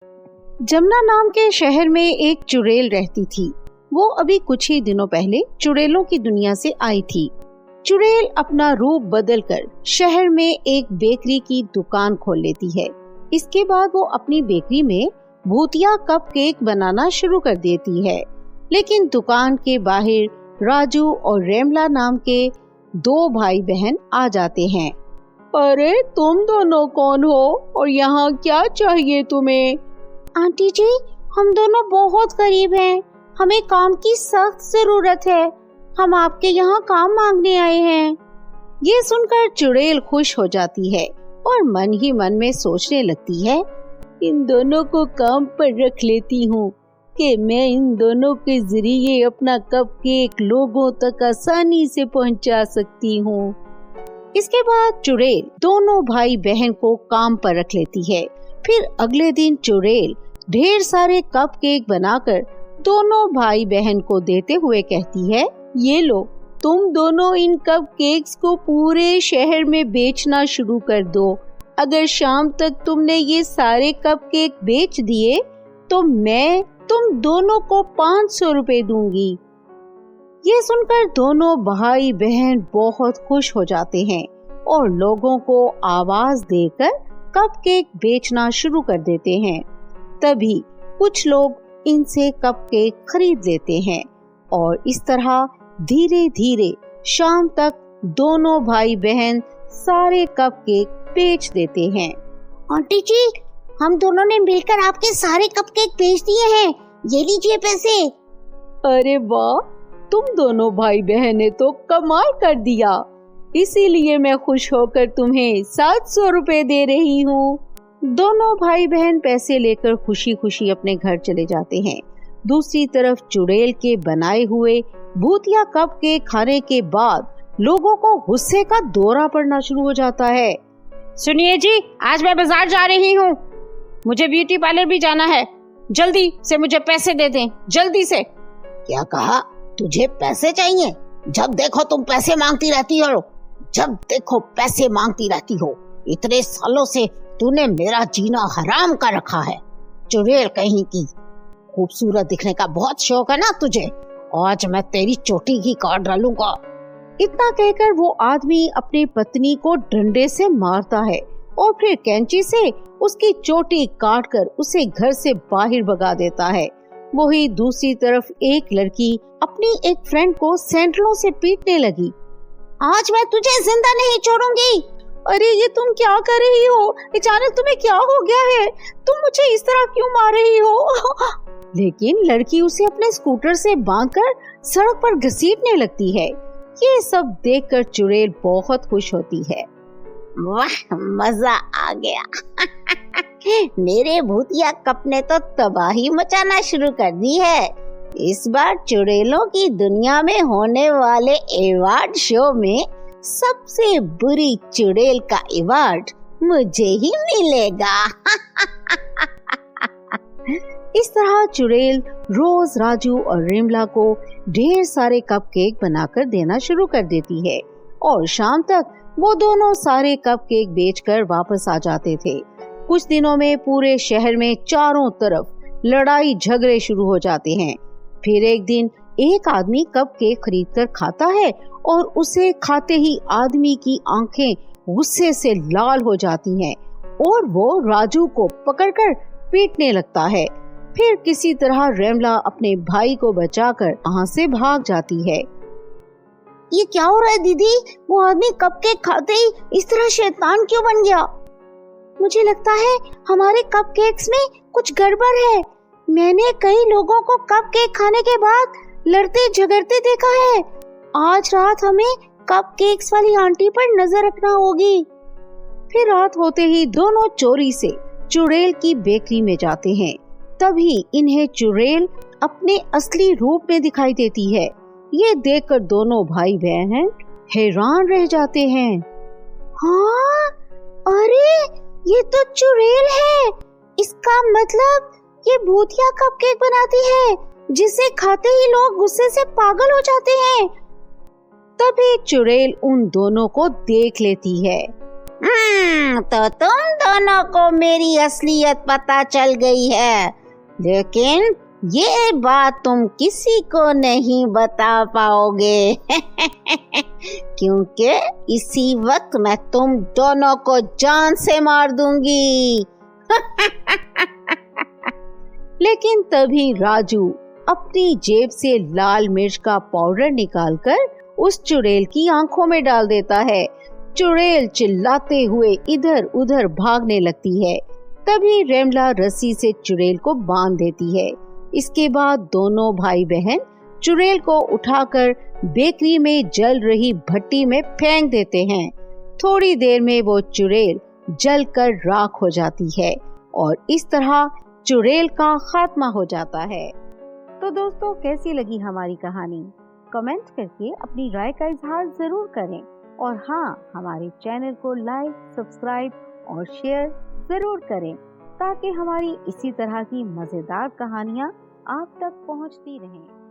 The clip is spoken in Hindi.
जमुना नाम के शहर में एक चुड़ैल रहती थी। वो अभी कुछ ही दिनों पहले चुड़ैलों की दुनिया से आई थी। चुड़ैल अपना रूप बदलकर शहर में एक बेकरी की दुकान खोल लेती है। इसके बाद वो अपनी बेकरी में भूतिया कप केक बनाना शुरू कर देती है। लेकिन दुकान के बाहर राजू और रेमला नाम के दो भाई बहन आ जाते हैं। अरे तुम दोनों कौन हो और यहाँ क्या चाहिए तुम्हें? आंटी जी, हम दोनों बहुत गरीब हैं। हमें काम की सख्त जरूरत है। हम आपके यहाँ काम मांगने आए हैं। ये सुनकर चुड़ैल खुश हो जाती है और मन ही मन में सोचने लगती है, इन दोनों को काम पर रख लेती हूँ कि मैं इन दोनों के जरिए अपना कप केक लोगों तक आसानी से पहुँचा सकती हूँ। इसके बाद चुड़ैल दोनों भाई बहन को काम पर रख लेती है। फिर अगले दिन चुड़ैल ढेर सारे कप केक बनाकर दोनों भाई बहन को देते हुए कहती है, ये लो, तुम दोनों इन कप केक्स को पूरे शहर में बेचना शुरू कर दो। अगर शाम तक तुमने ये सारे कप केक बेच दिए तो मैं तुम दोनों को 500 रुपए दूंगी। ये सुनकर दोनों भाई बहन बहुत खुश हो जाते हैं और लोगों को आवाज देकर कप केक बेचना शुरू कर देते हैं। तभी कुछ लोग इनसे कप केक खरीद लेते हैं और इस तरह धीरे धीरे शाम तक दोनों भाई बहन सारे कप केक बेच देते हैं। आंटी जी, हम दोनों ने मिलकर आपके सारे कप केक बेच दिए हैं। ये लीजिए पैसे। अरे वाह, तुम दोनों भाई बहन ने तो कमाल कर दिया। इसीलिए मैं खुश होकर तुम्हें 700 रुपए दे रही हूँ। दोनों भाई बहन पैसे लेकर खुशी खुशी अपने घर चले जाते हैं। दूसरी तरफ चुड़ैल के बनाए हुए भूतिया कप केक खाने के बाद लोगों को गुस्से का दौरा पड़ना शुरू हो जाता है। सुनिए जी, आज मैं बाजार जा रही हूँ। मुझे ब्यूटी पार्लर भी जाना है। जल्दी से मुझे पैसे दे दें, जल्दी से। क्या कहा? तुझे पैसे चाहिए? जब देखो तुम पैसे मांगती रहती हो, जब देखो पैसे मांगती रहती हो। इतने सालों से तूने मेरा जीना हराम कर रखा है। चुड़ैल कहीं की, खूबसूरत दिखने का बहुत शौक है ना तुझे। आज मैं तेरी चोटी की काट डालूंगा। इतना कहकर वो आदमी अपनी पत्नी को डंडे से मारता है और फिर कैंची से उसकी चोटी काटकर उसे घर से बाहर भगा देता है। वही दूसरी तरफ एक लड़की अपनी एक फ्रेंड को सैंडलों से पीटने लगी। आज मैं तुझे जिंदा नहीं छोड़ूंगी। अरे ये तुम क्या कर रही हो? अचानक तुम्हें क्या हो गया है? तुम मुझे इस तरह क्यों मार रही हो? लेकिन लड़की उसे अपने स्कूटर से बांधकर सड़क पर घसीटने लगती है। ये सब देखकर चुड़ैल बहुत खुश होती है। वाह, मजा आ गया। मेरे भूतिया कप ने तो तबाही मचाना शुरू कर दी है। इस बार चुड़ैलों की दुनिया में होने वाले अवार्ड शो में सबसे बुरी चुड़ैल का अवार्ड मुझे ही मिलेगा। इस तरह चुड़ैल रोज राजू और रेमला को ढेर सारे कप केक बनाकर देना शुरू कर देती है और शाम तक वो दोनों सारे कप केक बेचकर वापस आ जाते थे। कुछ दिनों में पूरे शहर में चारों तरफ लड़ाई झगड़े शुरू हो जाते हैं। फिर एक दिन एक आदमी कप केक खरीद कर खाता है और उसे खाते ही आदमी की आंखें गुस्से से लाल हो जाती हैं और वो राजू को पकड़कर पीटने लगता है। फिर किसी तरह रेमला अपने भाई को बचाकर वहाँ से भाग जाती है। ये क्या हो रहा है दीदी? वो आदमी कप केक खाते ही इस तरह शैतान क्यों बन गया? मुझे लगता है हमारे कप केक्स में कुछ गड़बड़ है। मैंने कई लोगों को कप केक खाने के बाद लड़ते झगड़ते देखा है। आज रात हमें कप केक्स वाली आंटी पर नजर रखना होगी। फिर रात होते ही दोनों चोरी से चुड़ैल की बेकरी में जाते हैं। तभी इन्हें चुड़ैल अपने असली रूप में दिखाई देती है। ये देखकर दोनों भाई बहन हैरान रह जाते हैं। हाँ, अरे ये तो चुड़ैल है। इसका मतलब ये भूतिया कप केक बनाती है जिसे खाते ही लोग गुस्से से पागल हो जाते हैं। तभी चुड़ैल उन दोनों को देख लेती है। तो तुम दोनों को मेरी असलियत पता चल गई है, लेकिन ये बात तुम किसी को नहीं बता पाओगे क्योंकि इसी वक्त मैं तुम दोनों को जान से मार दूंगी। लेकिन तभी राजू अपनी जेब से लाल मिर्च का पाउडर निकालकर उस चुड़ैल की आंखों में डाल देता है। चुड़ैल चिल्लाते हुए इधर उधर भागने लगती है। तभी रेमला रस्सी से चुड़ैल को बांध देती है। इसके बाद दोनों भाई बहन चुड़ैल को उठाकर बेकरी में जल रही भट्टी में फेंक देते हैं। थोड़ी देर में वो चुड़ैल जलकर राख हो जाती है और इस तरह चुड़ैल का खात्मा हो जाता है। तो दोस्तों, कैसी लगी हमारी कहानी? कमेंट करके अपनी राय का इजहार जरूर करें और हाँ, हमारे चैनल को लाइक, सब्सक्राइब और शेयर जरूर करें ताकि हमारी इसी तरह की मजेदार कहानियाँ आप तक पहुँचती रहें।